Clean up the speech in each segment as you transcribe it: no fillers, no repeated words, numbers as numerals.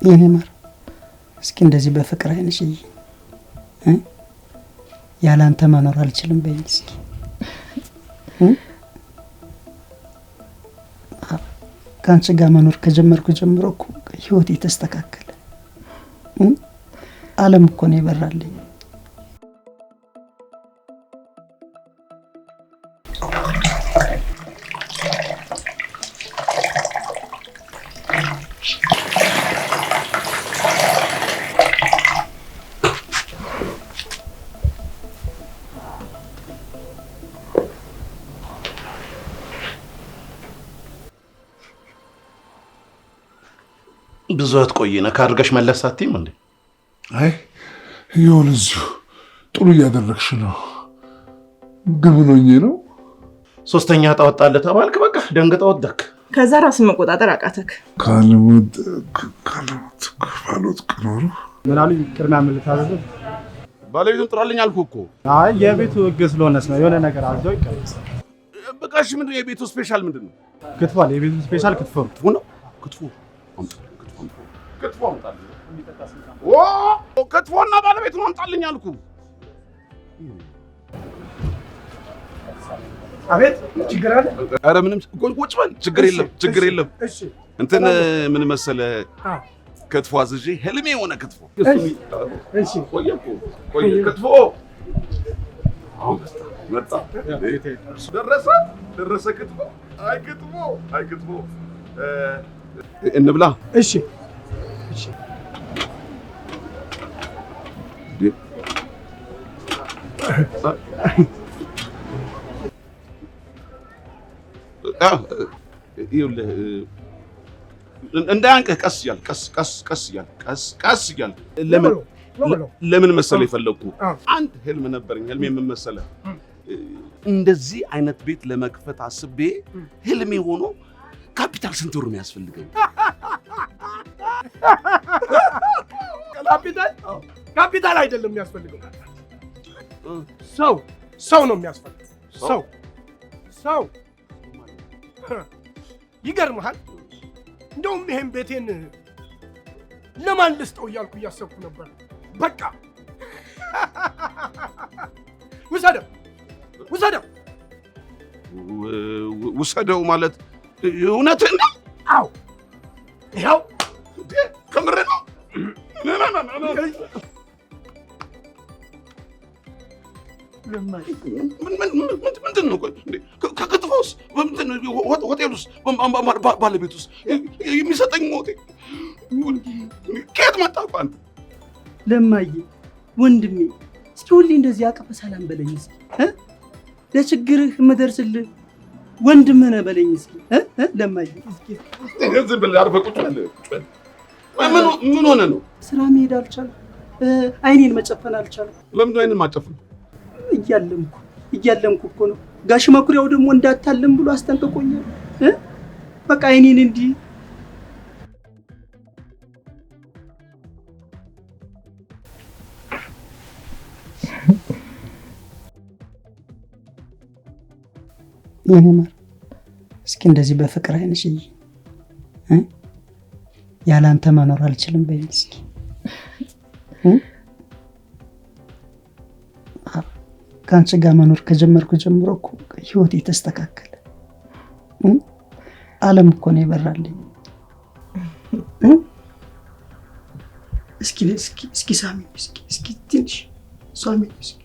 የኔ ማር እስኪ እንደዚህ በፍቅር አይነሽ ያላንተ መኖር አልችልም በይኝ እስኪ ካንቺ ጋር መኖር ከጀመርኩ ጀምሮ እኮ ህይወቴ ተስተካከለ ዓለም እኮ ነው ይበራልኝ ብዙ አትቆይና ካርገሽ መለሳትም እንዴ? አይ ይሁን እዚሁ ጥሩ እያደረግሽ ነው። ግብኖኝ ነው። ሶስተኛ ታወጣለህ ተባልክ፣ በቃ ደንግጠህ ወደክ። ከዛ ራስን መቆጣጠር አቃተክ። ካለሞት ባሎት ከኖሩ ምናሉ ቅድሚያ ምልታዘዝ ባለቤቱን ጥራልኝ አልኩህ እኮ። አይ የቤቱ ህግ ስለሆነስ ነው። የሆነ ነገር አዘው ይቀርጽ። በቃ እሺ፣ ምንድነው የቤቱ ስፔሻል ምንድነው? ክትፎ አለ። የቤቱ ስፔሻል ክትፎ ነው። ክትፎ አምጣልኝ። ክትፎና ባለቤቱን አምጣልኝ አልኩህ። አቤት ችግር አለ? ኧረ ምንም ቁጭ በል። ችግር የለም። እሺ እንትን ምን መሰለህ ክትፎ አዝዤ ህልሜ የሆነ ክትፎ። እሺ ቆየ ክትፎ መጣ። ደረሰ ክትፎ። አይ ክትፎ እንብላ። እሺ እንዳያንቅህ ቀስ እያልክ ለምን መሰለህ የፈለግኩ አንድ ህልም ነበረኝ። ህልሜ ምን መሰለህ? እንደዚህ አይነት ቤት ለመክፈት አስቤ ህልሜ ሆኖ ካፒታል ስንት ብር ነው ያስፈልገኝ? ካፒታል አይደለም የሚያስፈልገው፣ ሰው ነው የሚያስፈልገው። ሰው ይገርምሃል። እንደውም ይሄን ቤቴን ለማን ልስጠው እያልኩ እያሰብኩ ነበር። በቃ ውሰደው ማለት እውነትህን ነው? አዎ ይኸው ከምር ነው። ምንድን ነው ከክትፎስ ሆቴል ውስጥ ባለቤት ውስጥ የሚሰጠኝ ሆቴል ከየት መጣ? አንተ ለማዬ ወንድሜ እስኪ ሁሌ እንደዚህ አቀፈ ሰላም በለኝ እስኪ ለችግርህ የምደርስልህ ወንድምህ ነህ በለኝ እስኪ ለማዬ እስኪ ዝም ብለህ አርፈህ ቁጭ በል። ምን ሆነ ነው? ስራ መሄድ አልቻልኩም። አይኔን መጨፈን አልቻልኩም። ለምን አይንን ማጨፈን? እያለምኩ እኮ ነው። ጋሽ መኩሪያው ደግሞ እንዳታለም ብሎ አስጠንቅቆኛል። በቃ አይኔን እንዲህ የኔ ማር እስኪ እንደዚህ በፍቅር አይነሽ ያላንተ መኖር አልችልም በይኝ እስኪ ካንቺ ጋር መኖር ከጀመርኩ ጀምሮ እኮ ህይወቴ ተስተካከለ ዓለም እኮ ነው ይበራልኝ እስኪ ሳሚ እስኪ ትንሽ ሳሚ እስኪ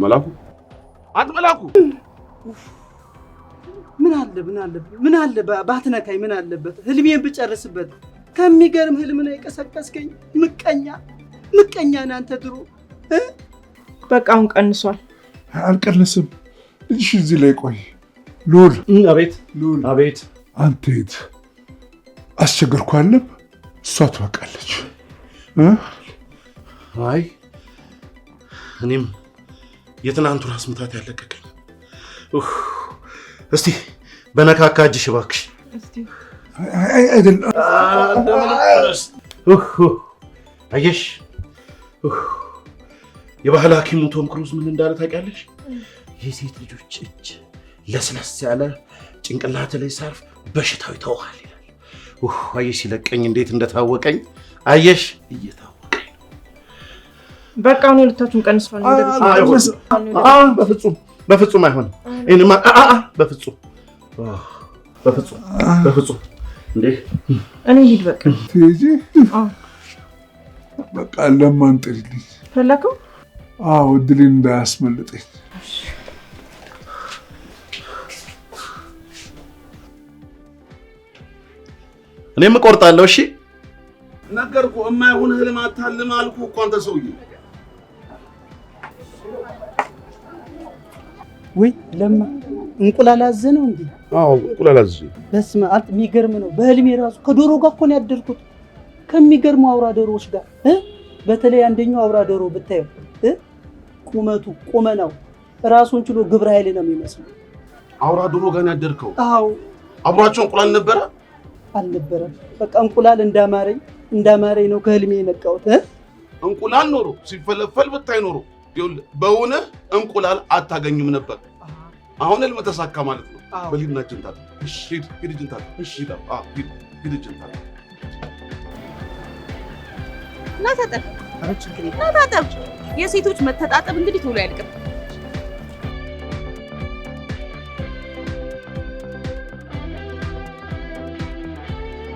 መላኩ አንተ መላኩ ምን አለ ባትነካኝ ምን አለበት ህልሜን ብጨርስበት ከሚገርም ህልም ነው የቀሰቀስከኝ ምቀኛ ነህ አንተ ድሮ በቃ አሁን ቀንሷል አልቀነስም እሺ እዚህ ላይ ቆይ ሉል አቤት አንተ የት አስቸገርኩ አለም እሷ ትበቃለች አይ እኔም የትናንቱ ራስ ምታት ያለቀቀኝ እስቲ በነካካ እጅሽ እባክሽ እስቲ አይደለም አየሽ የባህል ሐኪሙ ቶም ክሩዝ ምን እንዳለ ታውቂያለሽ? የሴት ልጆች እጅ ለስለስ ያለ ጭንቅላት ላይ ሳርፍ በሽታው ይተውሃል ይላል። አየሽ ሲለቀኝ እንዴት እንደታወቀኝ አየሽ። እየታወቀኝ ነው። በቃ ነው ሁለታችሁም ቀንሷል። በፍጹም አይሆንም። እኔማ በፍጹም እንዴ እኔ ሂድ በቃ ትሄጂ? በቃ ለማን ጥሪልኝ ፈለከው? እድሌን እንዳያስመልጠኝ። እኔም እቆርጣለሁ። እሺ ነገርኩህ። የማይሆን ህልም አታልም አልኩህ እኮ አንተ ሰውዬ። ወይ ለማ እንቁላል አዘነው እንዴ? እንቁላል አዘነው። በስመ አብ የሚገርም ነው። በህልሜ ራሱ ከዶሮ ጋር እኮ ነው ያደርኩት። ከሚገርሙ አውራ ዶሮዎች ጋር በተለይ አንደኛው አውራ ዶሮ ብታየው ቁመቱ ቁመናው ራሱን ችሎ ግብረ ኃይል ነው የሚመስለው። አውራ ዶሮ ጋር ነው ያደርከው? አዎ። አብሯቸው እንቁላል ነበረ? አልነበረም። በቃ እንቁላል እንዳማረኝ ነው ከህልሜ የነቃሁት። እንቁላል ኖሮ ሲፈለፈል ብታይ ኖሮ በሆነ እንቁላል አታገኙም ነበር። አሁን ህልም ተሳካ ማለት ነው። በሊድናችን ታዲያ ሂድ እጅን ታዲያ ሂድ እጅን ታዲያ ናታጠብ የሴቶች መተጣጠብ እንግዲህ ቶሎ ያልቅም።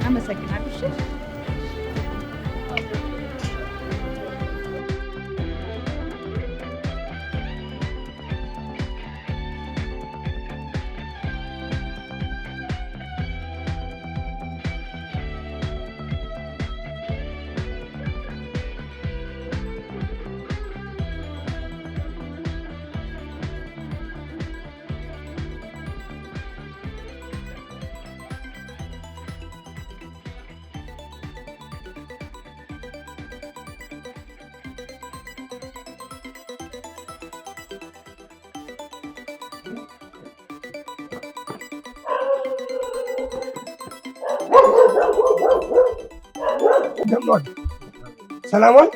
አመሰግናለሁ። እሺ ሰላም ዋልክ?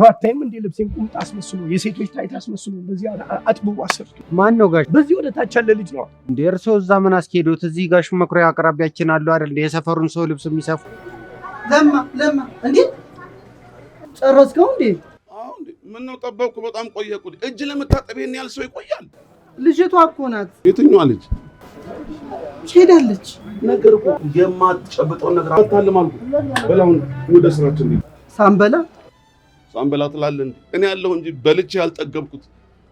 አታይም እንዴ ልብሴን ቁምጣ አስመስሎ የሴቶች ታይት አስመስሎ በዚህ አጥብቦ አሰርቶ። ማን ነው ጋሽ? በዚህ ወደ ታች ያለ ልጅ ነው እንዴ? እርስዎ እዛ ምን አስኬዶት? እዚህ ጋሽ መኩሪያ አቅራቢያችን አለው አይደል? የሰፈሩን ሰው ልብስ የሚሰፉ። ለማ እንዴ ጨረስከው እንዴ? ምን ነው ጠበቅኩ። በጣም ቆየኩ። እጅ ለመታጠብ ይሄን ያህል ሰው ይቆያል? ልጅቷ እኮ ናት። የትኛዋ ልጅ? ሄዳለች። ነገር እኮ የማትጨብጠውን ነገር አታልም አልኩ። በላውን ወደ ስራችን እንዴ። ሳምበላ ትላለህ እንዴ? እኔ ያለሁ እንጂ በልቼ ያልጠገብኩት።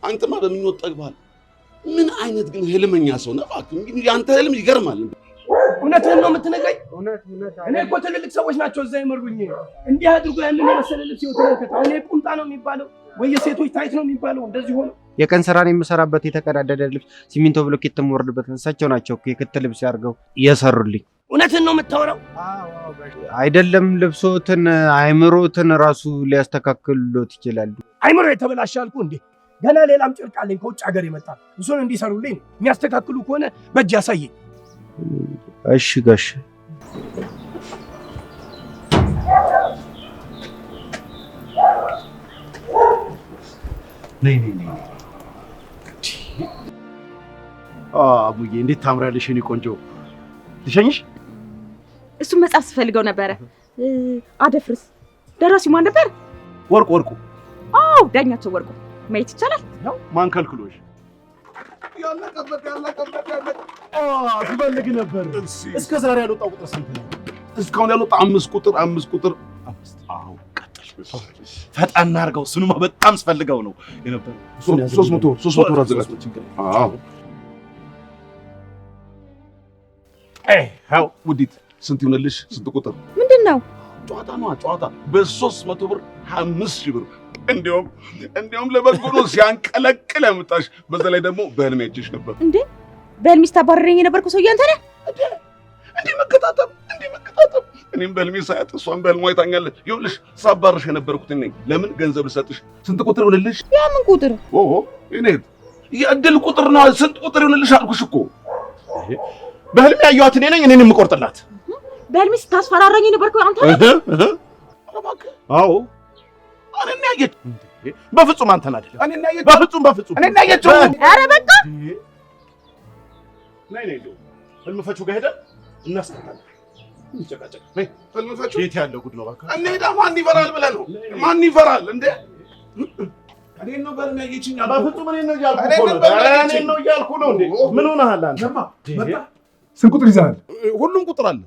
አንተማ በምኞት ጠግባል። ምን አይነት ግን ህልመኛ ሰው ነህ እባክህ። እንግዲህ ያንተ ህልም ይገርማል። እውነትህን ነው የምትነግረኝ? እኔ እኮ ትልልቅ ሰዎች ናቸው እዛ ይመሩኝ። እንዲህ አድርጎ ያንን የመሰለ ልብስ ተመልከተው። እኔ ቁምጣ ነው የሚባለው ወይ የሴቶች ታይት ነው የሚባለው? እንደዚህ ሆነ። የቀን ስራን የምሰራበት የተቀዳደደ ልብስ ሲሚንቶ ብሎኬት የምወርድበት እሳቸው ናቸው የክት ልብስ ያርገው የሰሩልኝ። እውነትህን ነው የምታወራው? አይደለም ልብሶትን አይምሮትን ራሱ ሊያስተካክሉት ይችላሉ። አይምሮ የተበላሸ አልኩህ እንዴ? ገና ሌላም ጭርቅ አለኝ ከውጭ ሀገር የመጣ እሱን እንዲሰሩልኝ የሚያስተካክሉ ከሆነ በእጅ ያሳየኝ። እሺ ጋሽ ነይ አቡዬ እንዴት ታምራለሽ የኔ ቆንጆ። ልሸኝሽ? እሱን መጽሐፍ ስፈልገው ነበረ። አደፍርስ ደራሲው ማን ነበር? ወርቁ። አዎ ዳኛቸው ወርቁ። ማየት ይቻላል? ያው ማን ከልክሎሽ? ያለቀበት ሲፈልግ ነበር። እስከ ዛሬ ያልወጣው ቁጥር ስንት ነው? እስካሁን ያልወጣው 5 ቁጥር። አዎ ቀጥል። ፈጣን አድርገው። እሱንማ በጣም ስፈልገው ነው የነበረው። 300 ብር አዘጋጅ። አዎ አዎ ውዲት ስንት ይሆንልሽ? ስንት ቁጥር? ምንድን ነው? ጨዋታ ነው ጨዋታ። በ300 ብር 5000 ብር። እንዲያውም ለበጎ ነው ሲያንቀለቅል ያመጣሽ። በዛ ላይ ደግሞ በህልሜ አይቼሽ ነበር። እንዴ በህልሜ ስታባረረኝ የነበርኩ ሰውዬ አንተ ነህ? እንዴ መከታተብ። እኔም በህልሜ ሳያት እሷን በህልሟ አይታኛለች። ይኸውልሽ ሳባርሽ የነበርኩት ነኝ። ለምን ገንዘብ ልሰጥሽ። ስንት ቁጥር ይሆንልሽ? ያ ምን ቁጥር? እኔ የእድል ቁጥር ነው። ስንት ቁጥር ይሆንልሽ አልኩሽ እኮ። በህልሜ ያየኋት እኔ ነኝ እኔን የምቆርጥላት። በህልሜ ስታስፈራራኝ ነበርኩ አንተ? አዎ እኔን ያየች። በፍጹም አንተን አይደለም። እኔን ያየች። በፍጹም እኔን ያየችው። ኧረ በቃ ነይ ህልም ፈቹ ጋር ሄደን እናስቀጣለን። እንጨቃጨቅ ነይ። ህልም ፈቹ የት ያለው ጉድ ነው እባክህ። እንሂዳ። ማን ይፈራል ብለህ ነው? ማን ይፈራል እንዴ? እኔን ነው በህልም ያየችኝ። በፍጹም እኔን ነው እያልኩ ነው እንዴ። ምን ሆነሃል አንተ? ስንት ቁጥር ይዘሃል? ሁሉም ቁጥር አለ።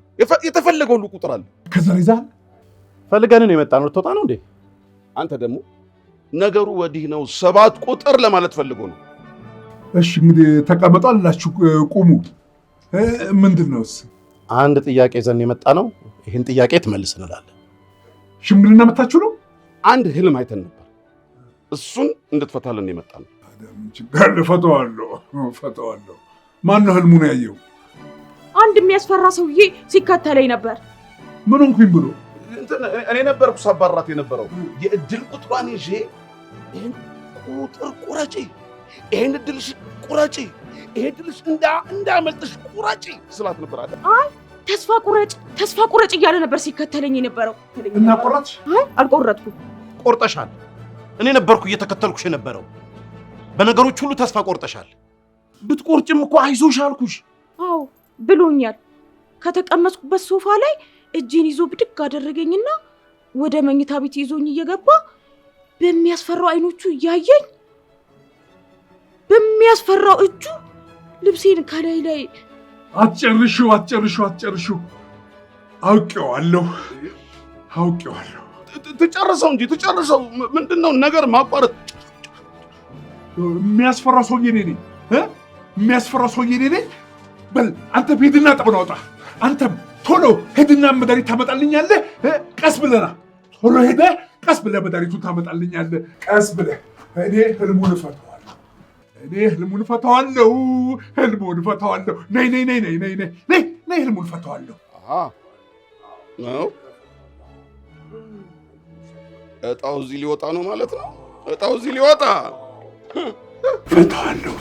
የተፈለገ ሁሉ ቁጥር አለ። ከዛ ይዘሃል? ፈልገን ነው የመጣነው። ልትወጣ ነው እንዴ? አንተ ደግሞ ነገሩ ወዲህ ነው። 7 ቁጥር ለማለት ፈልጎ ነው። እሺ እንግዲህ ተቀመጡ አላችሁ። ቁሙ። ምንድን ነው? አንድ ጥያቄ ይዘን የመጣ ነው። ይህን ጥያቄ ትመልስ እንላለን። ሽምግልና መታችሁ ነው? አንድ ህልም አይተን ነበር። እሱን እንድትፈታልን የመጣ ነው። ችግር ፈተዋለሁ። ማን ነው ህልሙን ያየው? አንድ የሚያስፈራ ሰውዬ ሲከተለኝ ነበር። ምን ሆንኩኝ ብሎ እኔ ነበርኩ ሳባራት የነበረው። የእድል ቁጥሯን ይዤ ይህን ቁጥር ቁረጪ፣ ይህን እድልሽ ቁረጪ፣ ይሄ እድልሽ እንዳመልጥሽ ቁረጪ ስላት ነበር አለ። አይ ተስፋ ቁረጭ እያለ ነበር ሲከተለኝ የነበረው። እና ቆረጥሽ? አይ አልቆረጥኩም። ቆርጠሻል። እኔ ነበርኩ እየተከተልኩሽ የነበረው። በነገሮች ሁሉ ተስፋ ቆርጠሻል። ብትቆርጭም እኮ አይዞሽ አልኩሽ። አዎ ብሎኛል። ከተቀመጥኩበት ሶፋ ላይ እጄን ይዞ ብድግ አደረገኝና ወደ መኝታ ቤት ይዞኝ እየገባ በሚያስፈራው አይኖቹ እያየኝ በሚያስፈራው እጁ ልብሴን ከላይ ላይ አትጨርሺው። አውቄዋለሁ። ትጨርሰው እንጂ ትጨርሰው። ምንድነው ነገር ማቋረጥ? የሚያስፈራ ሰውዬ እኔ ነኝ። በል አንተ ሂድና ጠብና አውጣ። አንተም ቶሎ ሄድና መድኃኒት ታመጣልኛለህ። ቀስ ብለና ቶሎ ሄደህ ቀስ ብለህ መድኃኒቱን ታመጣልኛለህ። ቀስ ብለህ እኔ ህልሙን እፈታዋለሁ። ነይ ህልሙን እፈታዋለሁ። ነው እጣው እዚህ ሊወጣ ነው ማለት ነው። እጣው እዚህ ሊወጣ እፈታዋለሁ።